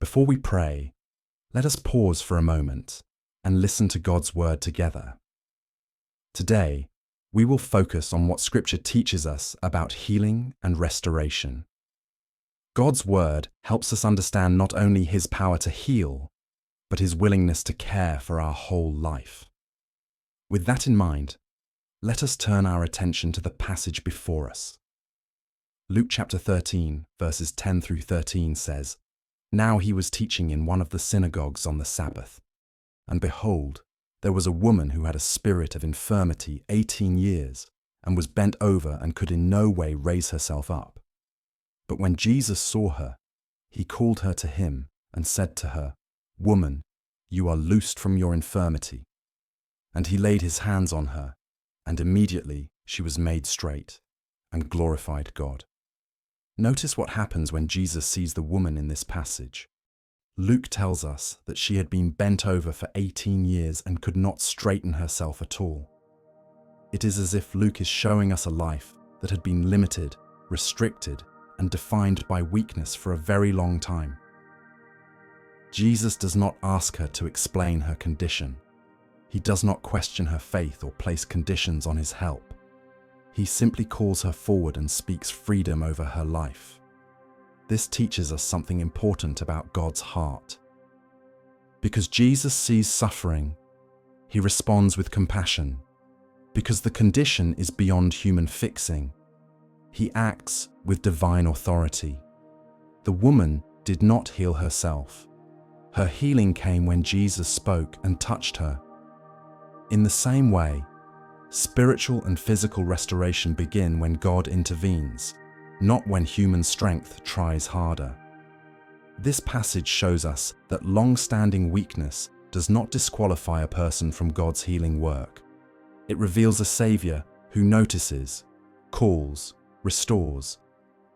Before we pray, let us pause for a moment and listen to God's word together. Today, we will focus on what Scripture teaches us about healing and restoration. God's word helps us understand not only His power to heal, but His willingness to care for our whole life. With that in mind, let us turn our attention to the passage before us. Luke chapter 13, verses 10 through 13 says, "Now he was teaching in one of the synagogues on the Sabbath. And behold, there was a woman who had a spirit of infirmity 18 years, and was bent over and could in no way raise herself up. But when Jesus saw her, he called her to him and said to her, 'Woman, you are loosed from your infirmity.' And he laid his hands on her, and immediately she was made straight and glorified God." Notice what happens when Jesus sees the woman in this passage. Luke tells us that she had been bent over for 18 years and could not straighten herself at all. It is as if Luke is showing us a life that had been limited, restricted, and defined by weakness for a very long time. Jesus does not ask her to explain her condition. He does not question her faith or place conditions on his help. He simply calls her forward and speaks freedom over her life. This teaches us something important about God's heart. Because Jesus sees suffering, he responds with compassion. Because the condition is beyond human fixing, he acts with divine authority. The woman did not heal herself. Her healing came when Jesus spoke and touched her. In the same way, spiritual and physical restoration begin when God intervenes, not when human strength tries harder. This passage shows us that long-standing weakness does not disqualify a person from God's healing work. It reveals a Savior who notices, calls, restores,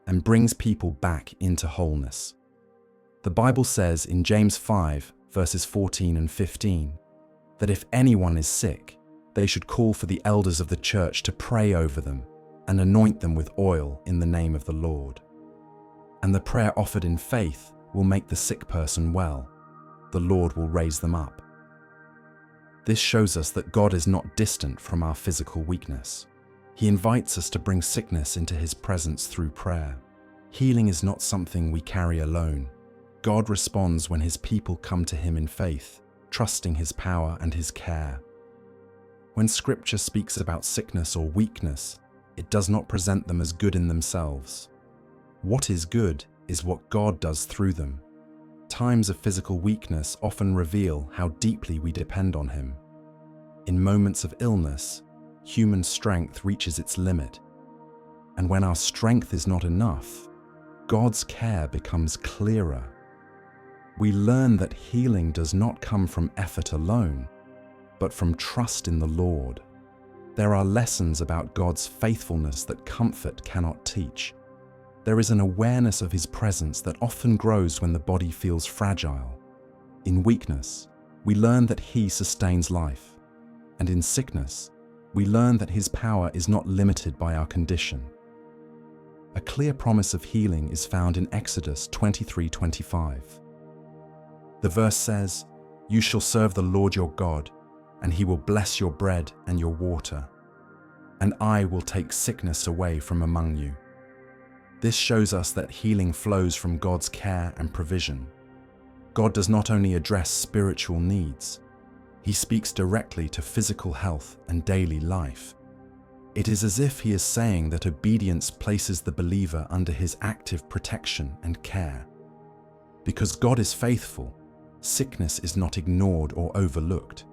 and brings people back into wholeness. The Bible says in James 5, verses 14 and 15, that if anyone is sick, they should call for the elders of the church to pray over them and anoint them with oil in the name of the Lord. And the prayer offered in faith will make the sick person well. The Lord will raise them up. This shows us that God is not distant from our physical weakness. He invites us to bring sickness into His presence through prayer. Healing is not something we carry alone. God responds when His people come to Him in faith, trusting His power and His care. When Scripture speaks about sickness or weakness, it does not present them as good in themselves. What is good is what God does through them. Times of physical weakness often reveal how deeply we depend on Him. In moments of illness, human strength reaches its limit. And when our strength is not enough, God's care becomes clearer. We learn that healing does not come from effort alone, but from trust in the Lord. There are lessons about God's faithfulness that comfort cannot teach. There is an awareness of His presence that often grows when the body feels fragile. In weakness, we learn that He sustains life, and in sickness, we learn that His power is not limited by our condition. A clear promise of healing is found in Exodus 23:25. The verse says, "You shall serve the Lord your God, and He will bless your bread and your water, and I will take sickness away from among you." This shows us that healing flows from God's care and provision. God does not only address spiritual needs, He speaks directly to physical health and daily life. It is as if He is saying that obedience places the believer under His active protection and care. Because God is faithful, sickness is not ignored or overlooked.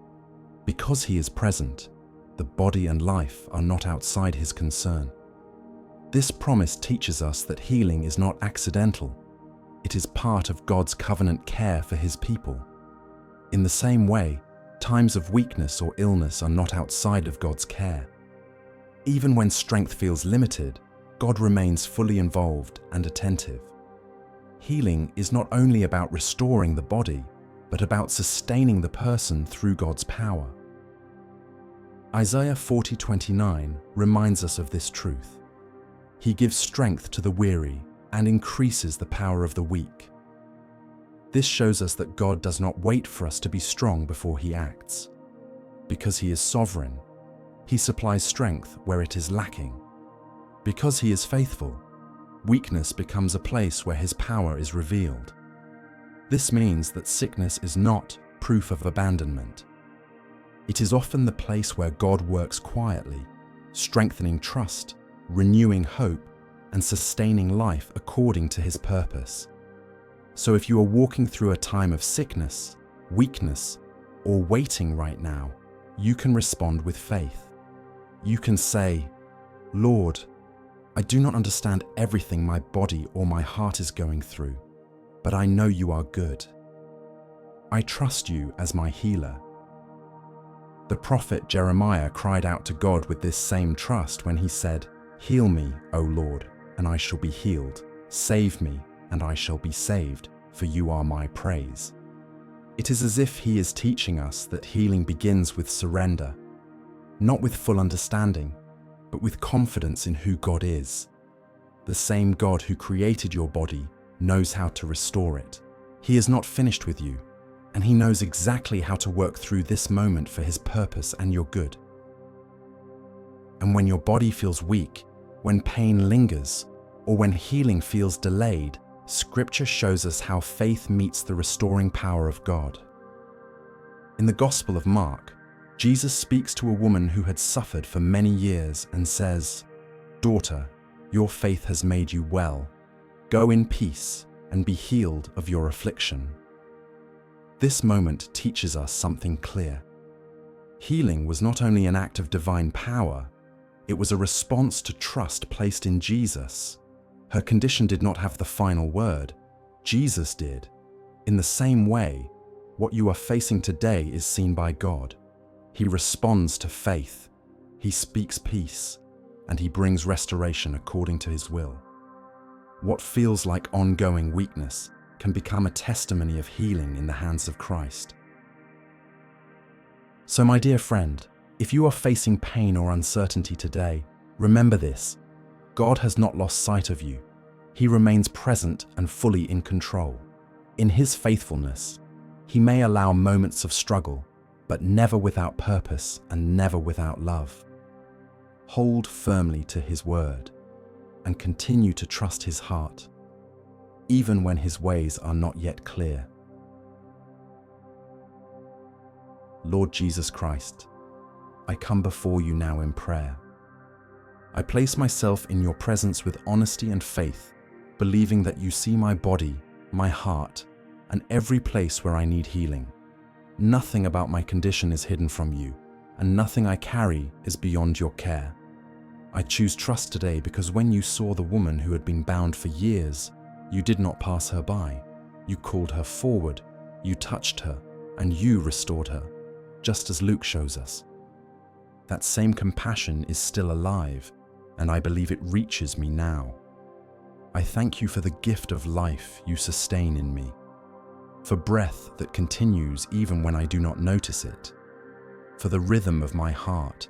Because He is present, the body and life are not outside His concern. This promise teaches us that healing is not accidental. It is part of God's covenant care for His people. In the same way, times of weakness or illness are not outside of God's care. Even when strength feels limited, God remains fully involved and attentive. Healing is not only about restoring the body, but about sustaining the person through God's power. Isaiah 40:29 reminds us of this truth. He gives strength to the weary and increases the power of the weak. This shows us that God does not wait for us to be strong before He acts. Because He is sovereign, He supplies strength where it is lacking. Because He is faithful, weakness becomes a place where His power is revealed. This means that sickness is not proof of abandonment. It is often the place where God works quietly, strengthening trust, renewing hope, and sustaining life according to His purpose. So if you are walking through a time of sickness, weakness, or waiting right now, you can respond with faith. You can say, "Lord, I do not understand everything my body or my heart is going through, but I know you are good. I trust you as my healer." The prophet Jeremiah cried out to God with this same trust when he said, "Heal me, O Lord, and I shall be healed. Save me, and I shall be saved, for you are my praise." It is as if He is teaching us that healing begins with surrender, not with full understanding, but with confidence in who God is. The same God who created your body knows how to restore it. He is not finished with you, and He knows exactly how to work through this moment for His purpose and your good. And when your body feels weak, when pain lingers, or when healing feels delayed, Scripture shows us how faith meets the restoring power of God. In the Gospel of Mark, Jesus speaks to a woman who had suffered for many years and says, "Daughter, your faith has made you well. Go in peace and be healed of your affliction." This moment teaches us something clear. Healing was not only an act of divine power, it was a response to trust placed in Jesus. Her condition did not have the final word. Jesus did. In the same way, what you are facing today is seen by God. He responds to faith. He speaks peace, and He brings restoration according to His will. What feels like ongoing weakness can become a testimony of healing in the hands of Christ. So, my dear friend, if you are facing pain or uncertainty today, remember this: God has not lost sight of you. He remains present and fully in control. In His faithfulness, He may allow moments of struggle, but never without purpose and never without love. Hold firmly to His word and continue to trust His heart, even when His ways are not yet clear. Lord Jesus Christ, I come before you now in prayer. I place myself in your presence with honesty and faith, believing that you see my body, my heart, and every place where I need healing. Nothing about my condition is hidden from you, and nothing I carry is beyond your care. I choose trust today because when you saw the woman who had been bound for years, you did not pass her by. You called her forward, you touched her, and you restored her, just as Luke shows us. That same compassion is still alive, and I believe it reaches me now. I thank you for the gift of life you sustain in me, for breath that continues even when I do not notice it, for the rhythm of my heart,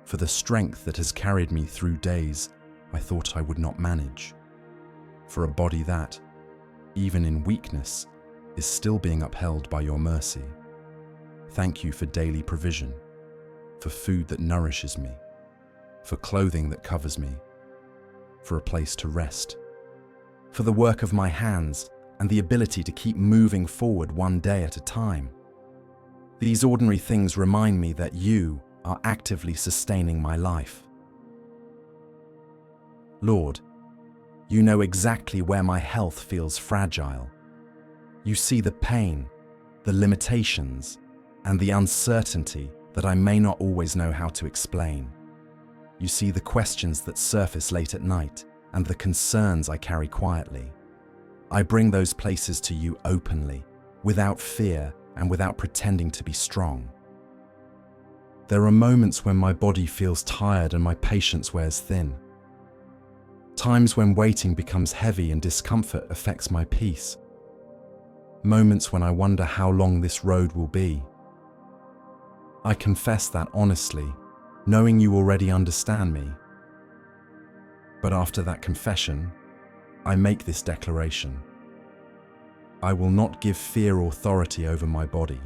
for the strength that has carried me through days I thought I would not manage, for a body that, even in weakness, is still being upheld by your mercy. Thank you for daily provision, for food that nourishes me, for clothing that covers me, for a place to rest, for the work of my hands and the ability to keep moving forward one day at a time. These ordinary things remind me that you are actively sustaining my life. Lord, you know exactly where my health feels fragile. You see the pain, the limitations, and the uncertainty that I may not always know how to explain. You see the questions that surface late at night and the concerns I carry quietly. I bring those places to you openly, without fear and without pretending to be strong. There are moments when my body feels tired and my patience wears thin. Times when waiting becomes heavy and discomfort affects my peace. Moments when I wonder how long this road will be. I confess that honestly, knowing you already understand me. But after that confession, I make this declaration. I will not give fear authority over my body.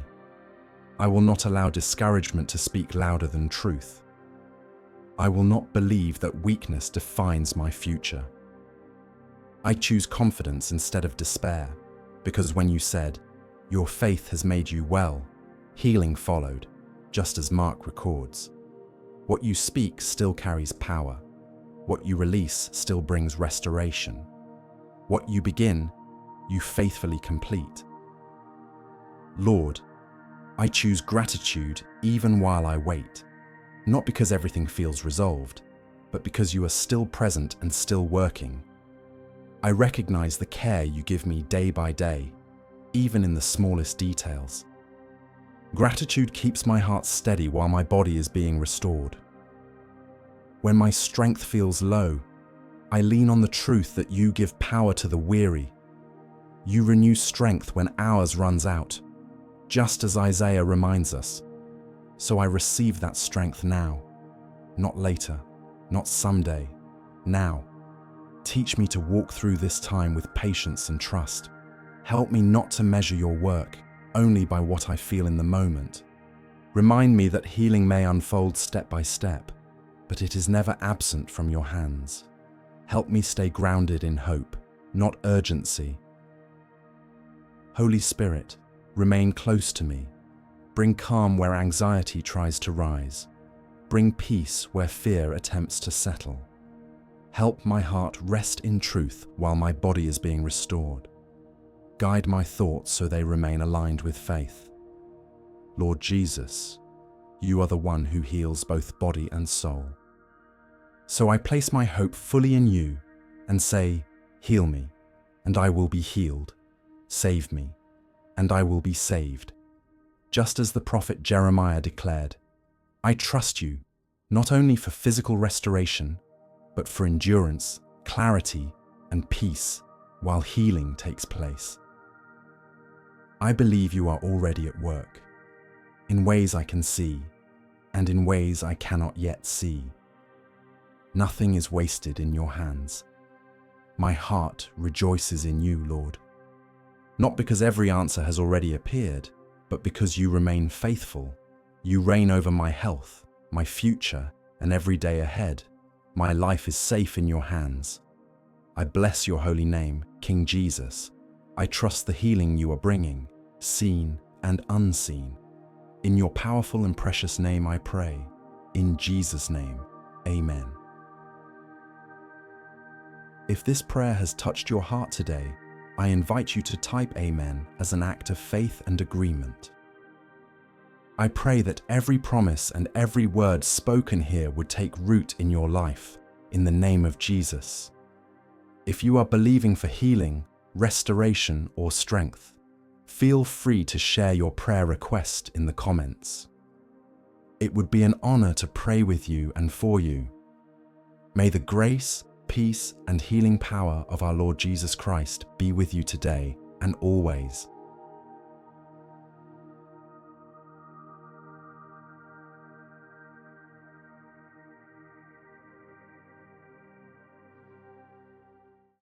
I will not allow discouragement to speak louder than truth. I will not believe that weakness defines my future. I choose confidence instead of despair, because when you said, "Your faith has made you well," healing followed, just as Mark records. What you speak still carries power. What you release still brings restoration. What you begin, you faithfully complete. Lord, I choose gratitude even while I wait, not because everything feels resolved, but because you are still present and still working. I recognize the care you give me day by day, even in the smallest details. Gratitude keeps my heart steady while my body is being restored. When my strength feels low, I lean on the truth that you give power to the weary. You renew strength when ours runs out, just as Isaiah reminds us. So I receive that strength now, not later, not someday, now. Teach me to walk through this time with patience and trust. Help me not to measure your work only by what I feel in the moment. Remind me that healing may unfold step by step, but it is never absent from your hands. Help me stay grounded in hope, not urgency. Holy Spirit, remain close to me. Bring calm where anxiety tries to rise. Bring peace where fear attempts to settle. Help my heart rest in truth while my body is being restored. Guide my thoughts so they remain aligned with faith. Lord Jesus, you are the one who heals both body and soul. So I place my hope fully in you and say, heal me, and I will be healed. Save me, and I will be saved. Just as the prophet Jeremiah declared, I trust you, not only for physical restoration, but for endurance, clarity, and peace while healing takes place. I believe you are already at work, in ways I can see, and in ways I cannot yet see. Nothing is wasted in your hands. My heart rejoices in you, Lord. Not because every answer has already appeared, but because you remain faithful. You reign over my health, my future, and every day ahead. My life is safe in your hands. I bless your holy name, King Jesus. I trust the healing you are bringing, seen and unseen. In your powerful and precious name I pray. In Jesus' name, amen. If this prayer has touched your heart today, I invite you to type amen as an act of faith and agreement. I pray that every promise and every word spoken here would take root in your life, in the name of Jesus. If you are believing for healing, restoration, or strength, feel free to share your prayer request in the comments. It would be an honor to pray with you and for you. May the grace, peace, and healing power of our Lord Jesus Christ be with you today and always.